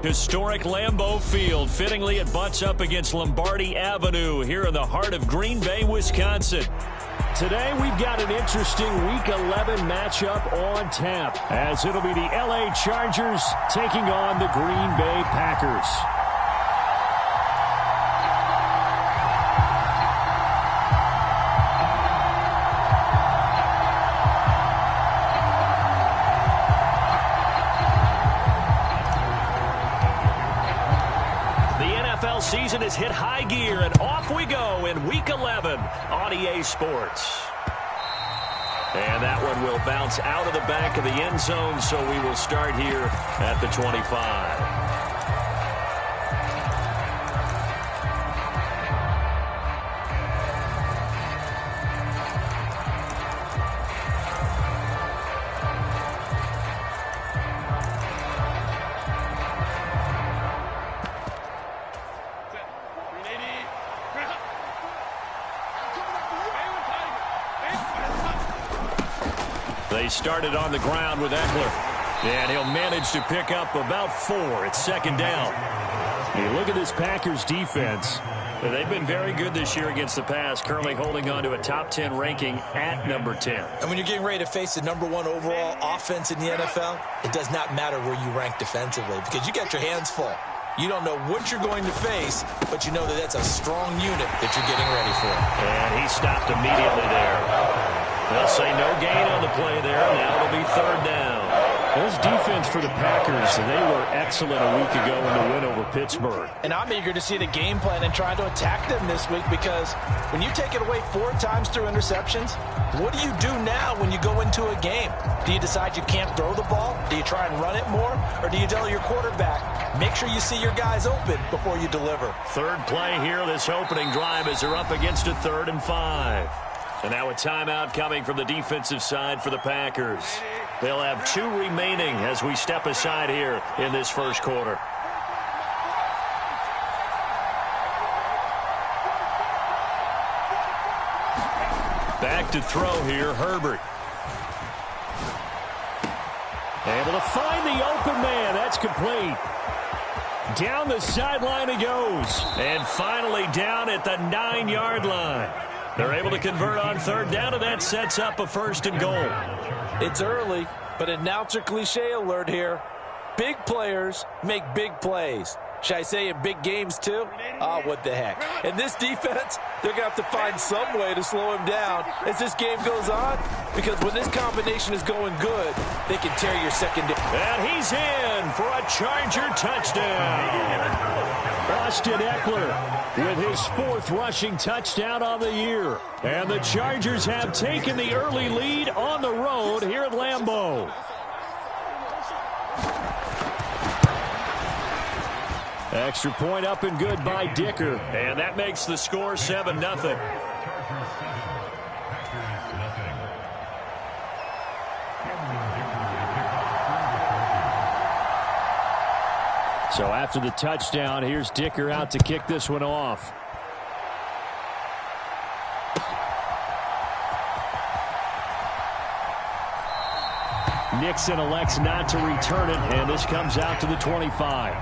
Historic Lambeau Field. Fittingly, it butts up against Lombardi Avenue here in the heart of Green Bay, Wisconsin. Today, we've got an interesting Week 11 matchup on tap, as it'll be the L.A. Chargers taking on the Green Bay Packers. Season has hit high gear, and off we go in Week 11 on EA Sports. And that one will bounce out of the back of the end zone, so we will start here at the 25. They started on the ground with Ekeler, and he'll manage to pick up about 4. It's second down. You look at this Packers defense. They've been very good this year against the pass, currently holding on to a top 10 ranking at number 10. And when you're getting ready to face the number 1 overall offense in the NFL, it does not matter where you rank defensively because you got your hands full. You don't know what you're going to face, but you know that that's a strong unit that you're getting ready for. And he stopped immediately there. They'll say no gain on the play there. Now it'll be third down. This defense for the Packers, they were excellent a week ago in the win over Pittsburgh. And I'm eager to see the game plan and try to attack them this week because when you take it away 4 times through interceptions, what do you do now when you go into a game? Do you decide you can't throw the ball? Do you try and run it more? Or do you tell your quarterback, make sure you see your guys open before you deliver? Third play here, this opening drive as they're up against a 3rd and 5. And now a timeout coming from the defensive side for the Packers. They'll have 2 remaining as we step aside here in this first quarter. Back to throw here, Herbert. Able to find the open man. That's complete. Down the sideline he goes. And finally down at the 9-yard line. They're able to convert on third down, and that sets up a 1st and goal. It's early, but announcer cliche alert here. Big players make big plays. Should I say in big games too? What the heck. And this defense, they're going to have to find some way to slow him down as this game goes on. Because when this combination is going good, they can tear your secondary. And he's in for a Charger touchdown. Austin Ekeler with his 4th rushing touchdown on the year. And the Chargers have taken the early lead on the road here at Lambeau. Extra point up and good by Dicker. And that makes the score 7-0. So after the touchdown, here's Dicker out to kick this one off. Nixon elects not to return it, and this comes out to the 25.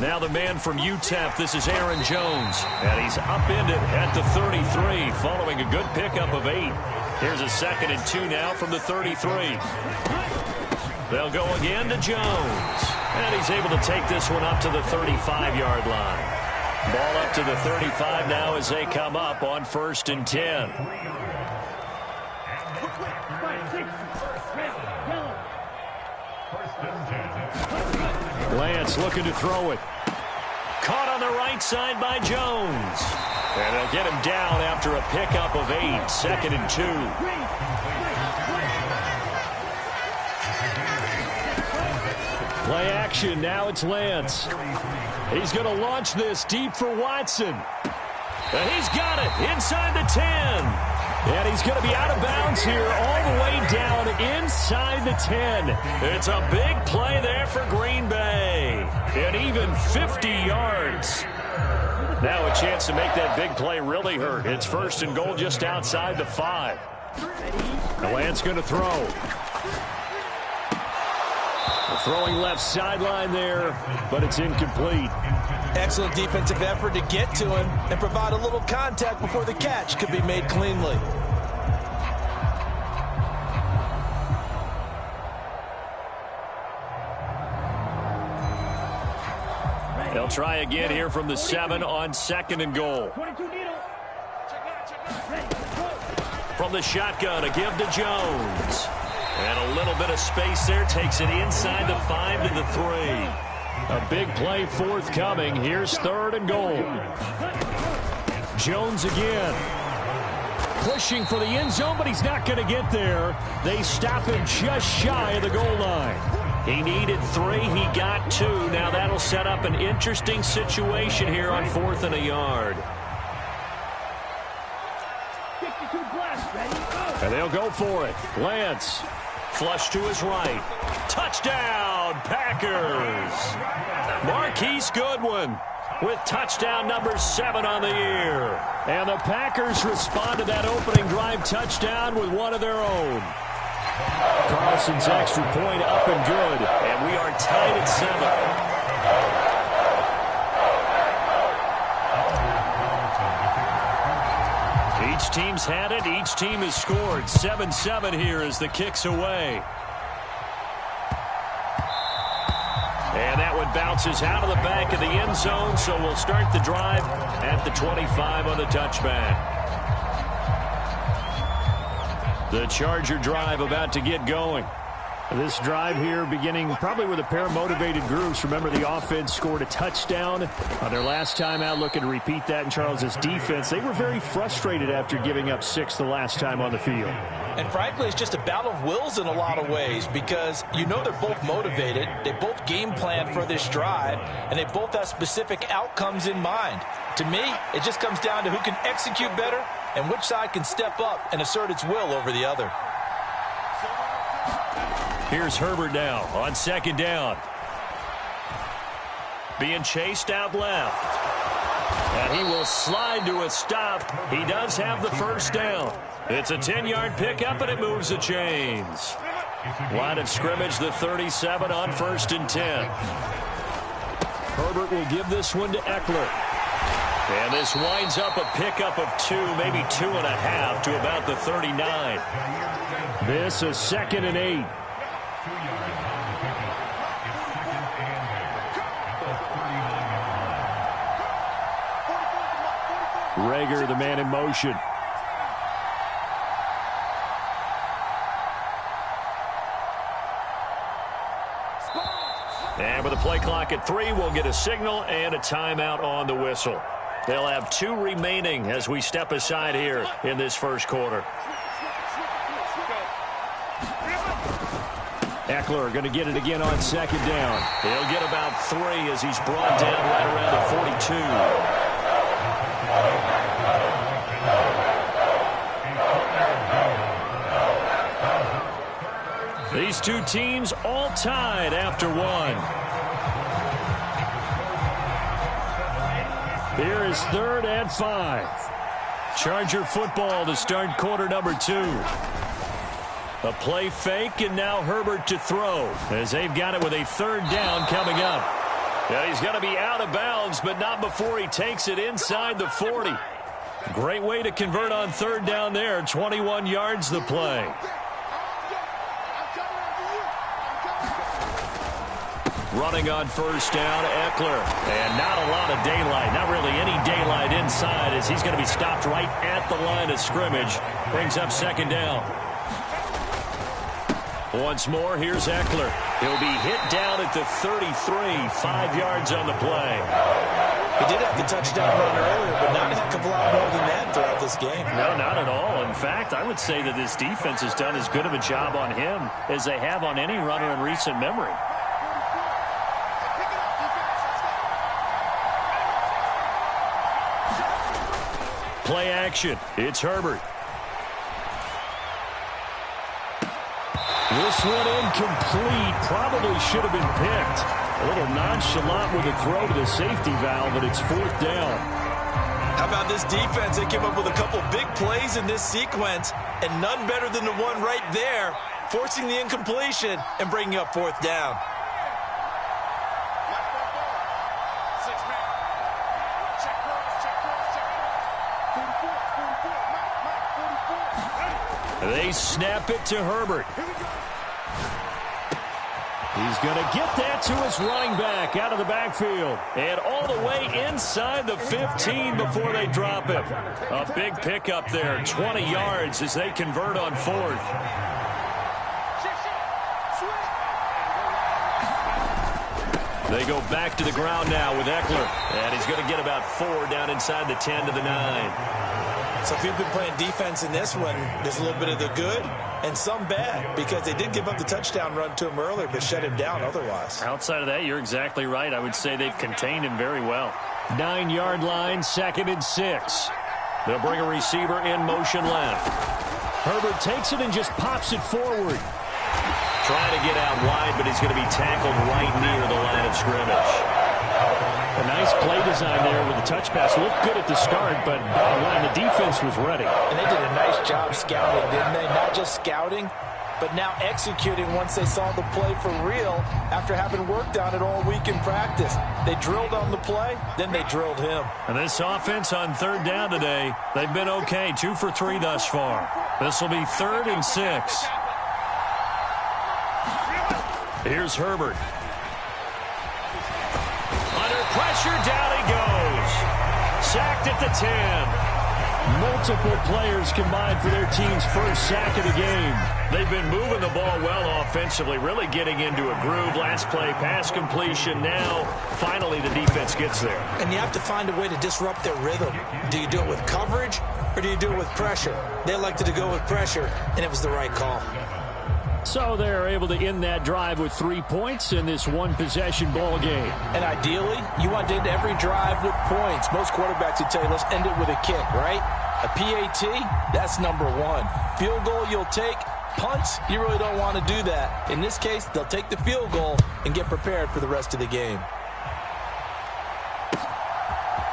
Now the man from UTEP, this is Aaron Jones. And he's upended at the 33 following a good pickup of 8. Here's a 2nd and 2 now from the 33. They'll go again to Jones. And he's able to take this one up to the 35-yard line. Ball up to the 35 now as they come up on 1st and 10. Lance looking to throw it. Caught on the right side by Jones. And they'll get him down after a pickup of 8. 2nd and 2. Play action. Now it's Lance. He's going to launch this deep for Watson. And he's got it inside the 10. And he's going to be out of bounds here all the way down inside the 10. It's a big play there for Green Bay. And even 50 yards. Now a chance to make that big play really hurt. It's 1st and goal just outside the 5. Lance going to throw. Throwing left sideline there, but it's incomplete. Excellent defensive effort to get to him and provide a little contact before the catch could be made cleanly. They'll try again here from the 7 on 2nd and goal. From the shotgun, a give to Jones. And a little bit of space there, takes it inside the 5 to the 3. A big play forthcoming. Here's 3rd and goal. Jones again. Pushing for the end zone, but he's not going to get there. They stop him just shy of the goal line. He needed 3. He got 2. Now that'll set up an interesting situation here on 4th and a yard. And they'll go for it. Lance. Flush to his right. Touchdown, Packers. Marquise Goodwin with touchdown number 7 on the year. And the Packers respond to that opening drive touchdown with one of their own. Carlson's extra point up and good. And we are tied at 7. Each team's had it. Each team has scored. 7-7 here as the kick's away. And that one bounces out of the back of the end zone, so we'll start the drive at the 25 on the touchback. The Charger drive about to get going. This drive here beginning probably with a pair of motivated groups. Remember, the offense scored a touchdown on their last time out, looking to repeat that in Charles's defense. They were very frustrated after giving up 6 the last time on the field. And frankly, it's just a battle of wills in a lot of ways because you know they're both motivated. They both game plan for this drive, and they both have specific outcomes in mind. To me, it just comes down to who can execute better and which side can step up and assert its will over the other. Here's Herbert now on 2nd down. Being chased out left. And he will slide to a stop. He does have the 1st down. It's a 10-yard pickup, and it moves the chains. Line of scrimmage, the 37 on 1st and 10. Herbert will give this one to Eckler. And this winds up a pickup of 2, maybe 2.5 to about the 39. This is 2nd and 8. Rager, the man in motion. And with the play clock at 3, we'll get a signal and a timeout on the whistle. They'll have 2 remaining as we step aside here in this first quarter. Eckler going to get it again on 2nd down. He'll get about 3 as he's brought down right around the 42. These two teams all tied after 1. Here is 3rd and 5. Charger football to start quarter number 2. A play fake, and now Herbert to throw as they've got it with a 3rd down coming up. Yeah, he's going to be out of bounds, but not before he takes it inside the 40. Great way to convert on 3rd down there. 21 yards the play. Running on 1st down, Eckler. And not a lot of daylight. Not really any daylight inside as he's going to be stopped right at the line of scrimmage. Brings up 2nd down. Once more, here's Eckler. He'll be hit down at the 33, 5 yards on the play. He did have the touchdown run earlier, but not a heck of a lot more than that throughout this game. No, not at all. In fact, I would say that this defense has done as good of a job on him as they have on any runner in recent memory. Play action. It's Herbert. This one incomplete. Probably should have been picked. A little nonchalant with a throw to the safety valve, and it's 4th down. How about this defense? They came up with a couple big plays in this sequence, and none better than the one right there, forcing the incompletion and bringing up 4th down. They snap it to Herbert. He's going to get that to his running back out of the backfield. And all the way inside the 15 before they drop him. A big pickup there, 20 yards as they convert on 4th. They go back to the ground now with Eckler. And he's going to get about 4 down inside the 10 to the 9. So if you've been playing defense in this one, there's a little bit of the good and some bad, because they did give up the touchdown run to him earlier, but shut him down otherwise. Outside of that, you're exactly right. I would say they've contained him very well. 9-yard line, 2nd and 6. They'll bring a receiver in motion left. Herbert takes it and just pops it forward. Trying to get out wide, but he's going to be tackled right near the line of scrimmage. A nice play design there with the touch pass. Looked good at the start, but bottom line, the defense was ready. And they did a nice job scouting, didn't they? Not just scouting, but now executing once they saw the play for real after having worked on it all week in practice. They drilled on the play, then they drilled him. And this offense on 3rd down today, they've been okay. 2 for 3 thus far. This will be 3rd and 6. Here's Herbert. Under pressure, down he goes. Sacked at the 10. Multiple players combined for their team's first sack of the game. They've been moving the ball well offensively, really getting into a groove. Last play, pass completion. Now, finally, the defense gets there. And you have to find a way to disrupt their rhythm. Do you do it with coverage, or do you do it with pressure? They elected to go with pressure, and it was the right call. So they're able to end that drive with 3 points in this one-possession ball game. And ideally, you want to end every drive with points. Most quarterbacks would tell you, let's end it with a kick, right? A PAT, that's number 1. Field goal you'll take. Punts, you really don't want to do that. In this case, they'll take the field goal and get prepared for the rest of the game.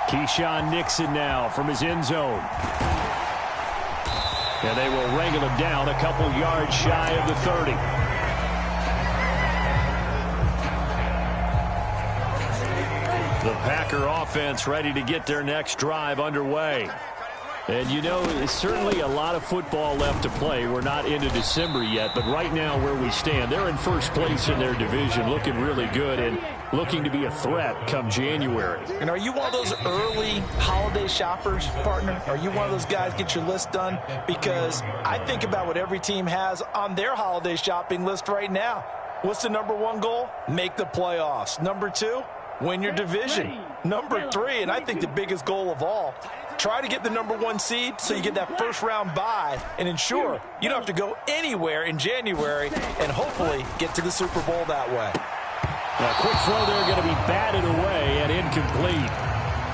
Keyshawn Nixon now from his end zone. And they will wrangle him down a couple yards shy of the 30. The Packer offense ready to get their next drive underway. And, you know, there's certainly a lot of football left to play. We're not into December yet, but right now where we stand, they're in first place in their division, looking really good and looking to be a threat come January. And are you one of those early holiday shoppers, partner? Are you one of those guys get your list done? Because I think about what every team has on their holiday shopping list right now. What's the number 1 goal? Make the playoffs. Number 2, win your division. Number 3, and I think the biggest goal of all, try to get the number 1 seed so you get that first-round bye and ensure you don't have to go anywhere in January and hopefully get to the Super Bowl that way. A quick throw there going to be batted away and incomplete.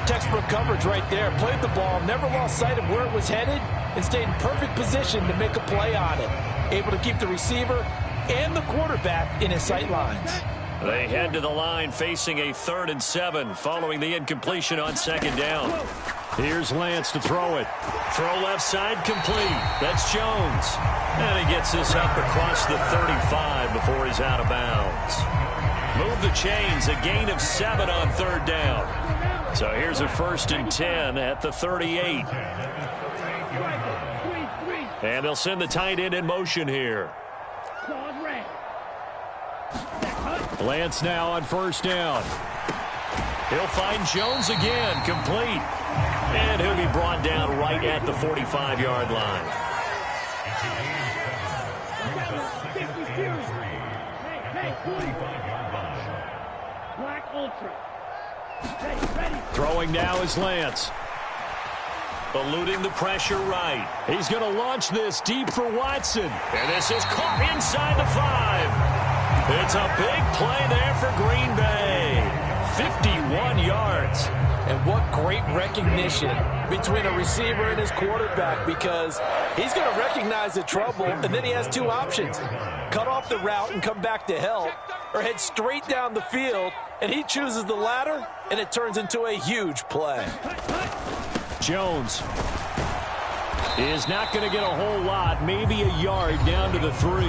Textbook coverage right there. Played the ball, never lost sight of where it was headed, and stayed in perfect position to make a play on it. Able to keep the receiver and the quarterback in his sight lines. They head to the line facing a 3rd and 7 following the incompletion on 2nd down. Here's Lance to throw it. Throw left side complete. That's Jones. And he gets this up across the 35 before he's out of bounds. Move the chains, a gain of 7 on 3rd down. So here's a 1st and 10 at the 38. And they'll send the tight end in motion here. Lance now on 1st down. He'll find Jones again, complete. And he'll be brought down right at the 45-yard line. Throwing now is Lance. Eluding the pressure right. He's going to launch this deep for Watson. And this is caught inside the 5. It's a big play there for Green Bay. 51 yards. And what great recognition between a receiver and his quarterback, because he's going to recognize the trouble, and then he has two options. Cut off the route and come back to help, or head straight down the field, and he chooses the latter, and it turns into a huge play. Jones is not going to get a whole lot, maybe a yard down to the 3.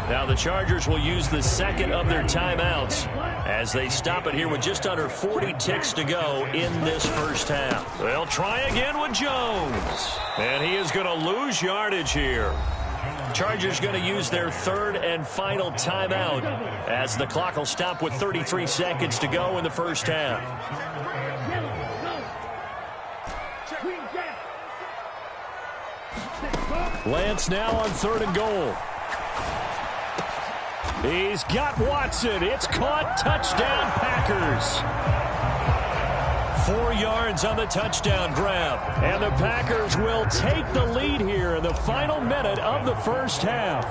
Now the Chargers will use the second of their timeouts as they stop it here with just under 40 ticks to go in this first half. They'll try again with Jones. And he is going to lose yardage here. Chargers going to use their third and final timeout as the clock will stop with 33 seconds to go in the first half. Lance now on 3rd and goal. He's got Watson. It's caught. Touchdown, Packers. 4 yards on the touchdown grab. And the Packers will take the lead here in the final minute of the first half.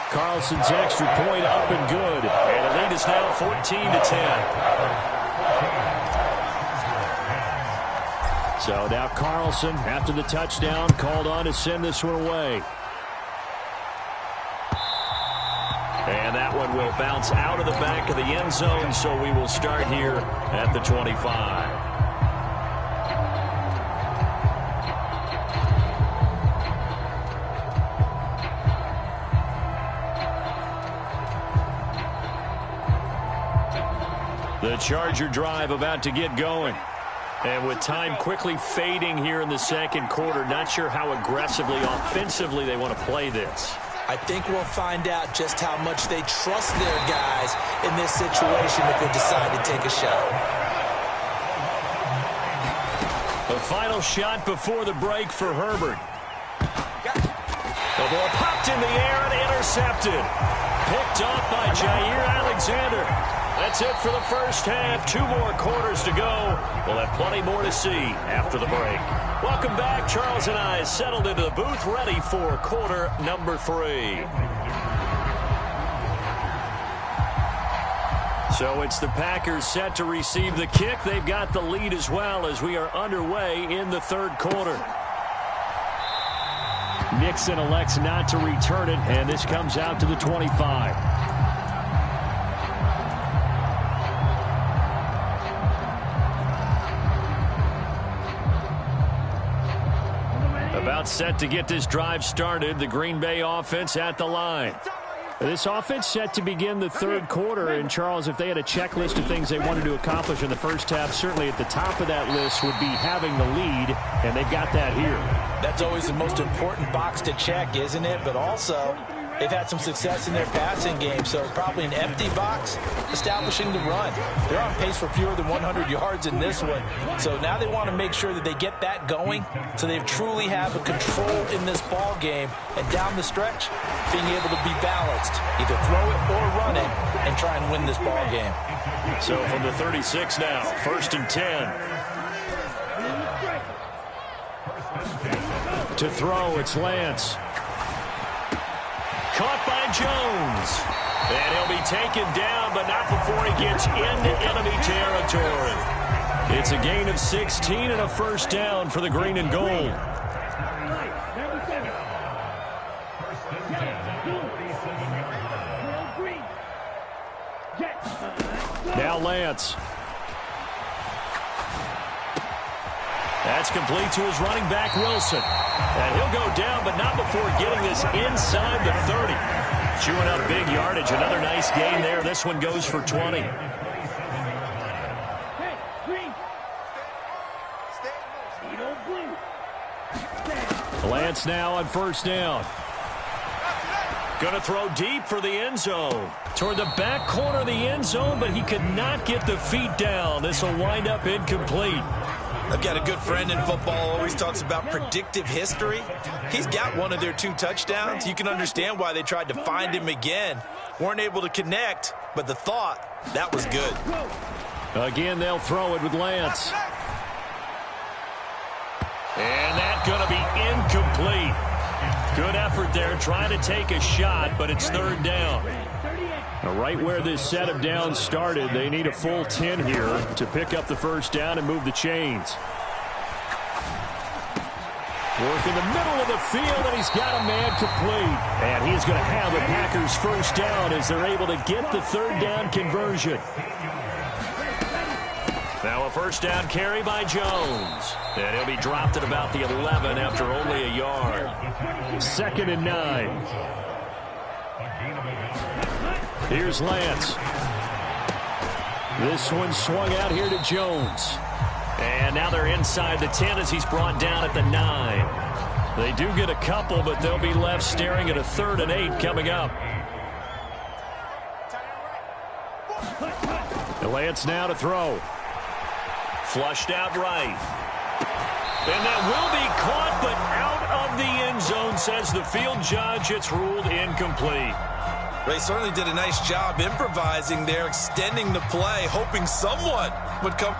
Carlson's extra point up and good. And the lead is now 14-10. So now Carlson, after the touchdown, called on to send this one away. And that one will bounce out of the back of the end zone, so we will start here at the 25. The Charger drive about to get going. And with time quickly fading here in the second quarter, not sure how aggressively, offensively they want to play this. I think we'll find out just how much they trust their guys in this situation if they decide to take a shot. The final shot before the break for Herbert. The ball popped in the air and intercepted. Picked off by Jair Alexander. That's it for the first half. 2 more quarters to go. We'll have plenty more to see after the break. Welcome back. Charles and I settled into the booth, ready for quarter number 3. So it's the Packers set to receive the kick. They've got the lead as well as we are underway in the third quarter. Nixon elects not to return it, and this comes out to the 25. About set to get this drive started. The Green Bay offense at the line. This offense set to begin the third quarter. And, Charles, if they had a checklist of things they wanted to accomplish in the first half, certainly at the top of that list would be having the lead, and they've got that here. That's always the most important box to check, isn't it? But also, they've had some success in their passing game, so probably an empty box, establishing the run. They're on pace for fewer than 100 yards in this one, so now they want to make sure that they get that going so they truly have a control in this ball game, and down the stretch, being able to be balanced, either throw it or run it, and try and win this ball game. So from the 36 now, 1st and 10. To throw, it's Lance. Caught by Jones. And he'll be taken down, but not before he gets into enemy territory. It's a gain of 16 and a first down for the green and gold. Now Lance. That's complete to his running back, Wilson. And he'll go down, but not before getting this inside the 30. Chewing up big yardage. Another nice gain there. This one goes for 20. Lance now on first down. Going to throw deep for the end zone. Toward the back corner of the end zone, but he could not get the feet down. This will wind up incomplete. I've got a good friend in football, always talks about predictive history. He's got one of their 2 touchdowns. You can understand why they tried to find him again. Weren't able to connect, but the thought, that was good. Again, they'll throw it with Lance. And that's going to be incomplete. Good effort there, trying to take a shot, but it's 3rd down. Right where this set of downs started, they need a full 10 here to pick up the first down and move the chains. Work in the middle of the field, and he's got a man complete. And he's going to have the Packers first down as they're able to get the third down conversion. Now a first down carry by Jones. And he'll be dropped at about the 11 after only a yard. 2nd and 9. Here's Lance. This one swung out here to Jones. And now they're inside the 10 as he's brought down at the 9. They do get a couple, but they'll be left staring at a 3rd and 8 coming up. Lance now to throw. Flushed out right. And that will be caught, but out of the end zone, says the field judge. It's ruled incomplete. They certainly did a nice job improvising there, extending the play, hoping someone would come.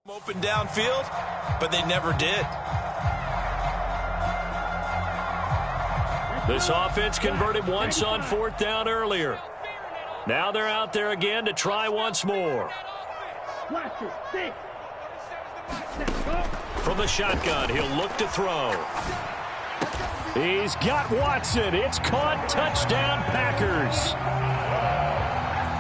Open downfield, but they never did. This offense converted once on 4th down earlier. Now they're out there again to try once more. From the shotgun, he'll look to throw. He's got Watson. It's caught. Touchdown, Packers.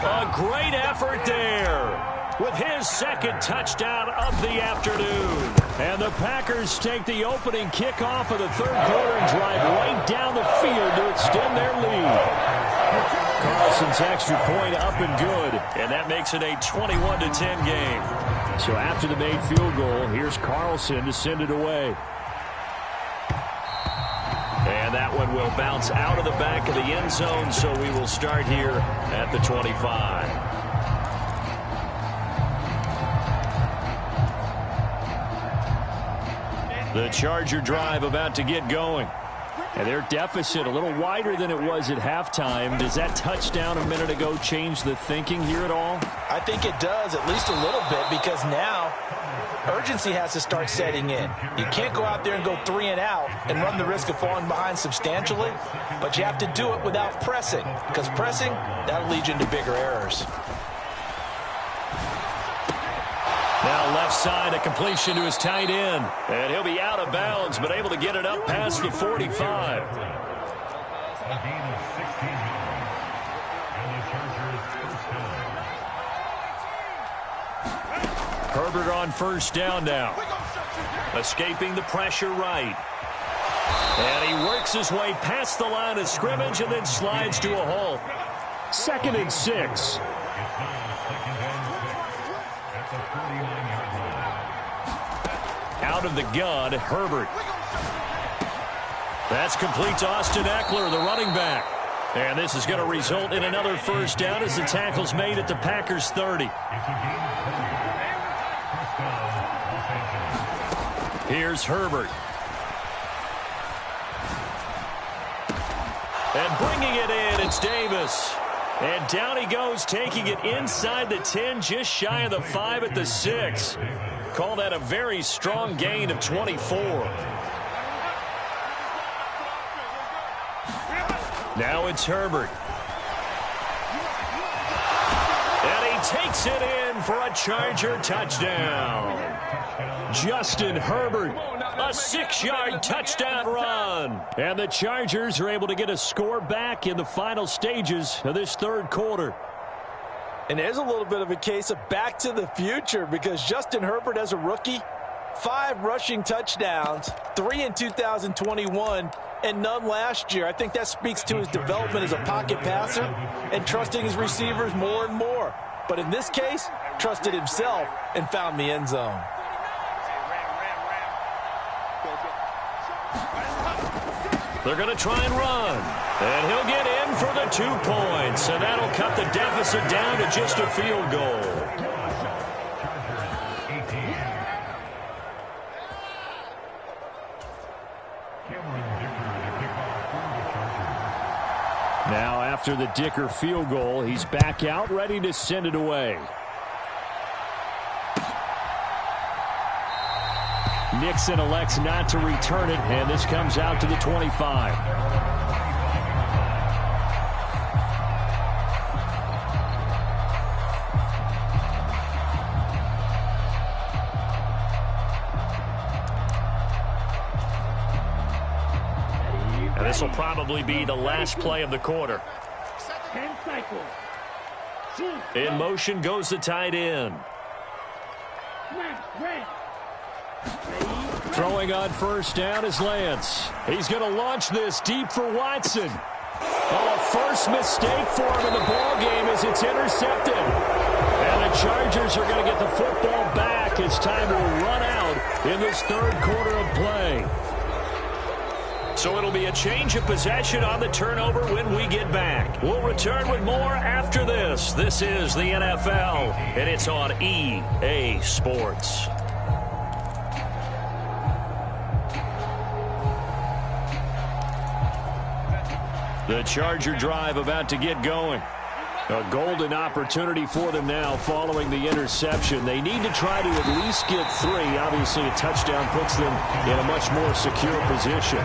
A great effort there with his 2nd touchdown of the afternoon. And the Packers take the opening kickoff of the 3rd quarter and drive right down the field to extend their lead. Carlson's extra point up and good. And that makes it a 21-10 game. So after the made field goal, here's Carlson to send it away. And that one will bounce out of the back of the end zone, so we will start here at the 25. The Charger drive about to get going. And their deficit a little wider than it was at halftime. Does that touchdown a minute ago change the thinking here at all? I think it does, at least a little bit, because now urgency has to start setting in. You can't go out there and go 3 and out and run the risk of falling behind substantially, but you have to do it without pressing, because pressing, that'll lead you into bigger errors. Now left side, a completion to his tight end. And he'll be out of bounds, but able to get it up past the 45. Herbert on first down now. Escaping the pressure right. And he works his way past the line of scrimmage and then slides to a halt. 2nd and 6. Out of the gun, Herbert. That's complete to Austin Eckler, the running back. And this is going to result in another first down as the tackle's made at the Packers' 30. Here's Herbert. And bringing it in, it's Davis. And down he goes, taking it inside the 10, just shy of the 5 at the 6. Call that a very strong gain of 24. Now it's Herbert. And he takes it in for a Charger touchdown. Justin Herbert, a 6-yard touchdown run. And the Chargers are able to get a score back in the final stages of this 3rd quarter. And there's a little bit of a case of back to the future, because Justin Herbert, as a rookie, 5 rushing touchdowns, 3 in 2021, and none last year. I think that speaks to his development as a pocket passer and trusting his receivers more and more. But in this case, trusted himself and found the end zone. They're going to try and run. And he'll get in for the 2 points. And that'll cut the deficit down to just a field goal. Now after the Dicker field goal, he's back out ready to send it away. Nixon elects not to return it, and this comes out to the 25. And this will probably be the last play of the quarter. In motion goes the tight end. Throwing on first down is Lance. He's going to launch this deep for Watson. Oh, first mistake for him in the ball game as it's intercepted. And the Chargers are going to get the football back as time will run out in this third quarter of play. So it'll be a change of possession on the turnover when we get back. We'll return with more after this. This is the NFL, and it's on EA Sports. The Charger drive about to get going. A golden opportunity for them now following the interception. They need to try to at least get 3. Obviously, a touchdown puts them in a much more secure position.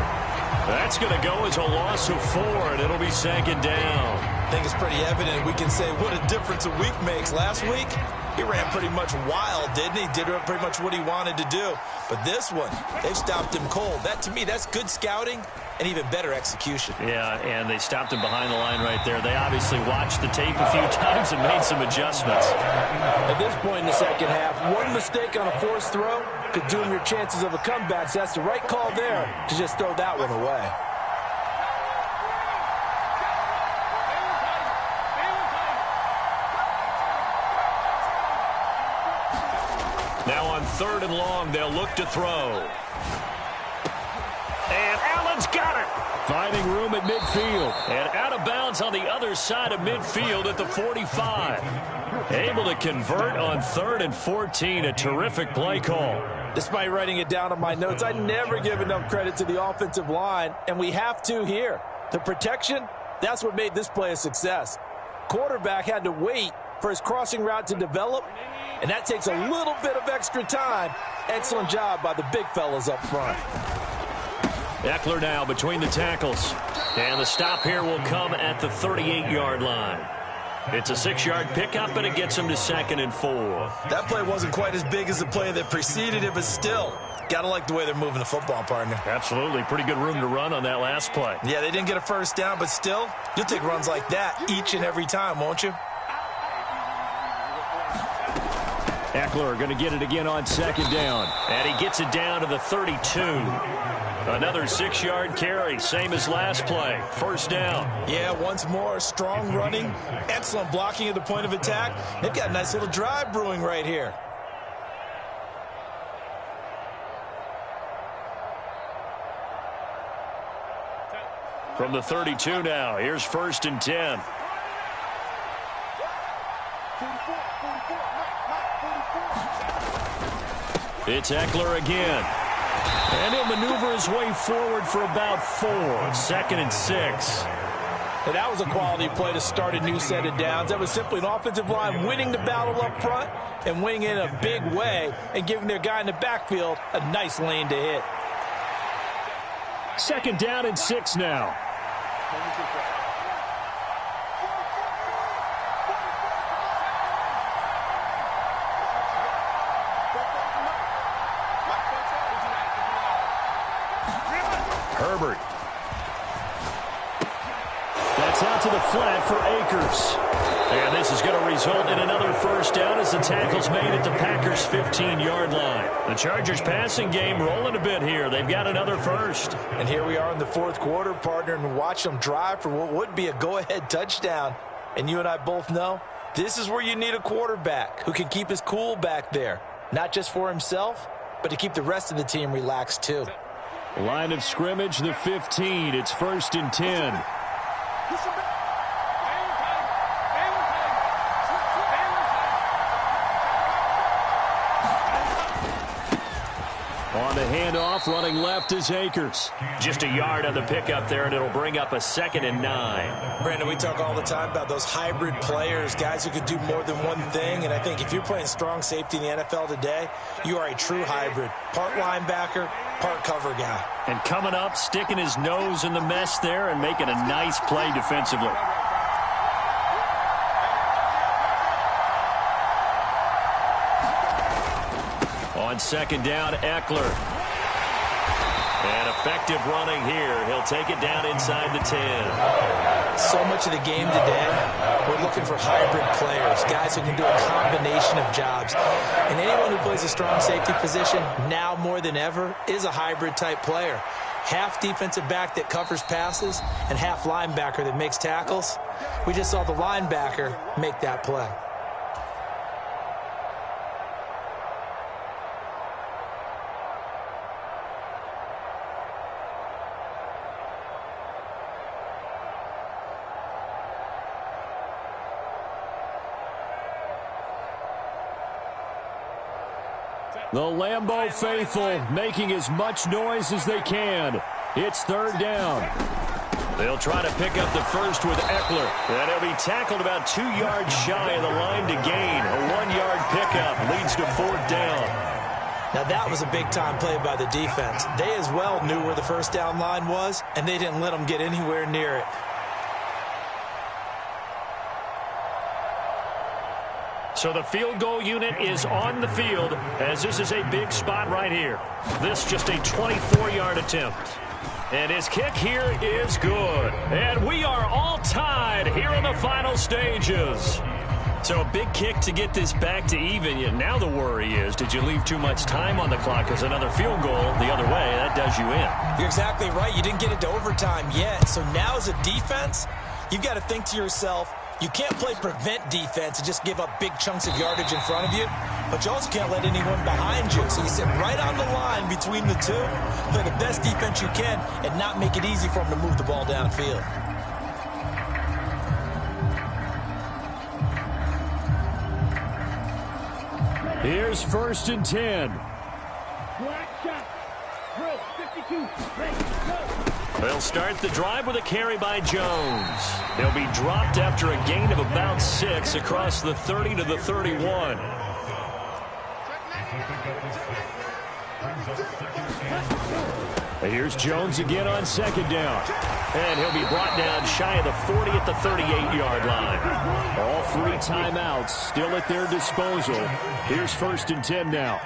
That's going to go as a loss of 4, and it'll be second down. I think it's pretty evident. We can say what a difference a week makes. Last week, he ran pretty much wild, didn't he? Did pretty much what he wanted to do. But this one, they've stopped him cold. That, to me, that's good scouting and even better execution. Yeah, and they stopped him behind the line right there. They obviously watched the tape a few times and made some adjustments. At this point in the second half, one mistake on a forced throw could doom your chances of a comeback. So that's the right call there to just throw that one away. Now on 3rd and long, they'll look to throw. And Allen's got it. Finding room at midfield. And out of bounds on the other side of midfield at the 45. Able to convert on 3rd and 14. A terrific play call. Despite writing it down on my notes, I never give enough credit to the offensive line, and we have to here. The protection, that's what made this play a success. Quarterback had to wait for his crossing route to develop, and that takes a little bit of extra time. Excellent job by the big fellas up front. Eckler now between the tackles. And the stop here will come at the 38-yard line. It's a 6-yard pickup, and it gets him to 2nd and 4. That play wasn't quite as big as the play that preceded it, but still, got to like the way they're moving the football, partner. Absolutely. Pretty good room to run on that last play. Yeah, they didn't get a first down, but still, you'll take runs like that each and every time, won't you? Eckler going to get it again on 2nd down. And he gets it down to the 32. Another 6-yard carry, same as last play. First down. Yeah, once more, strong running, excellent blocking at the point of attack. They've got a nice little drive brewing right here. From the 32 now, here's 1st and 10. It's Eckler again. And he'll maneuver his way forward for about 4. 2nd and 6. And that was a quality play to start a new set of downs. That was simply an offensive line winning the battle up front and winning in a big way and giving their guy in the backfield a nice lane to hit. 2nd down and 6 now. Herbert. That's out to the flat for Akers. And this is going to result in another first down as the tackle's made at the Packers' 15-yard line. The Chargers passing game rolling a bit here. They've got another first. And here we are in the 4th quarter, partner, and watch them drive for what would be a go-ahead touchdown. And you and I both know this is where you need a quarterback who can keep his cool back there. Not just for himself, but to keep the rest of the team relaxed too. Line of scrimmage, the 15. It's 1st and 10. On the handoff. Running left is Akers. Just a yard on the pickup there, and it'll bring up a 2nd and 9. Brandon, we talk all the time about those hybrid players, guys who could do more than one thing. And I think if you're playing strong safety in the NFL today, you are a true hybrid. Part linebacker, part cover guy. And coming up, sticking his nose in the mess there and making a nice play defensively. On 2nd down, Eckler. And effective running here. He'll take it down inside the 10. So much of the game today, we're looking for hybrid players, guys who can do a combination of jobs. And anyone who plays a strong safety position, now more than ever, is a hybrid type player. Half defensive back that covers passes and half linebacker that makes tackles. We just saw the linebacker make that play. The Lambeau faithful making as much noise as they can. It's 3rd down. They'll try to pick up the first with Eckler. And he'll be tackled about 2 yards shy of the line to gain. A 1-yard pickup leads to 4th down. Now that was a big-time play by the defense. They as well knew where the first down line was, and they didn't let them get anywhere near it. So the field goal unit is on the field, as this is a big spot right here. This just a 24-yard attempt. And his kick here is good. And we are all tied here in the final stages. So a big kick to get this back to even. Yet now the worry is, did you leave too much time on the clock? Because another field goal the other way, that does you in. You're exactly right. You didn't get it to overtime yet. So now as a defense, you've got to think to yourself, you can't play prevent defense and just give up big chunks of yardage in front of you, but you also can't let anyone behind you. So you sit right on the line between the two, play the best defense you can, and not make it easy for them to move the ball downfield. Here's 1st and 10. They'll start the drive with a carry by Jones. He'll be dropped after a gain of about 6 across the 30 to the 31. Here's Jones again on 2nd down. And he'll be brought down shy of the 40 at the 38-yard line. All 3 timeouts still at their disposal. Here's 1st and 10 now.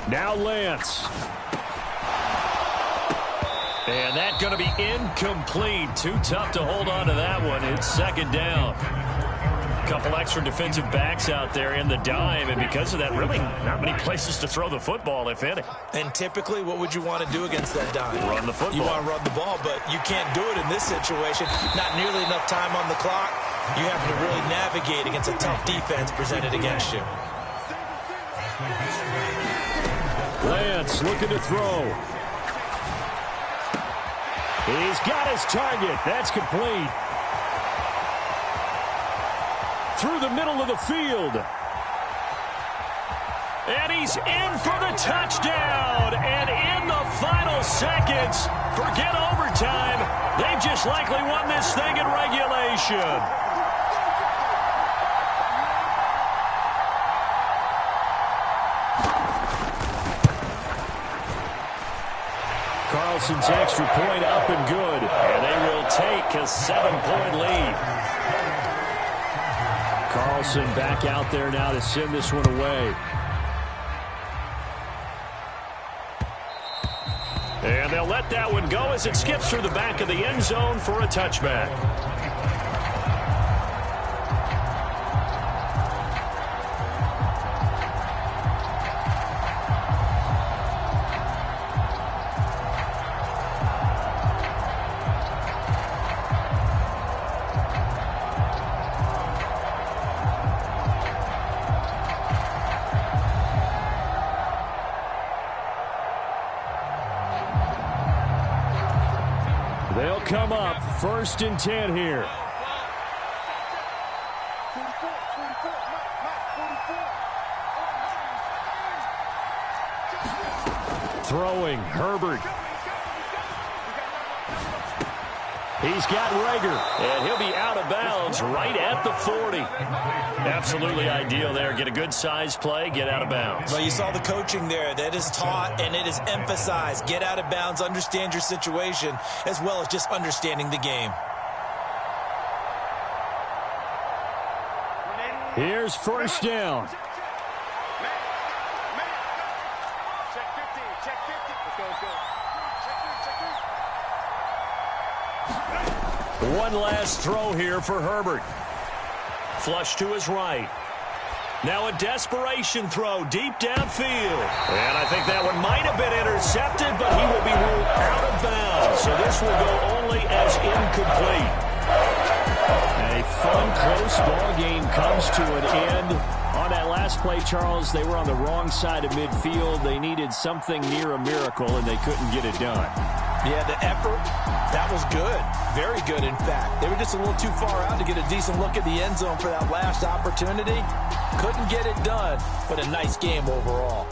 Now Lance. And that's going to be incomplete. Too tough to hold on to that one. It's 2nd down. A couple extra defensive backs out there in the dime, and because of that, really not many places to throw the football, if any. And typically, what would you want to do against that dime? Run the football. You want to run the ball, but you can't do it in this situation. Not nearly enough time on the clock. You have to really navigate against a tough defense presented against you. Lance looking to throw. He's got his target. That's complete. Through the middle of the field. And he's in for the touchdown. And in the final seconds, forget overtime. They just likely won this thing in regulation. Carlson's extra point up and good. And they will take a 7-point lead. Carlson back out there now to send this one away. And they'll let that one go as it skips through the back of the end zone for a touchback. They'll come up 1st and 10 here. Throwing, Herbert. He's got Reagor. And he'll be out of bounds right at the 40. Absolutely ideal there. Get a good size play, get out of bounds. Well, you saw the coaching there. That is taught and it is emphasized. Get out of bounds, understand your situation, as well as just understanding the game. Here's first down. One last throw here for Herbert. Flush to his right. Now a desperation throw deep downfield. And I think that one might have been intercepted, but he will be ruled out of bounds. So this will go only as incomplete. A fun, close ball game comes to an end. On that last play, Charles, they were on the wrong side of midfield. They needed something near a miracle, and they couldn't get it done. Yeah, the effort, that was good. Very good, in fact. They were just a little too far out to get a decent look at the end zone for that last opportunity. Couldn't get it done, but a nice game overall.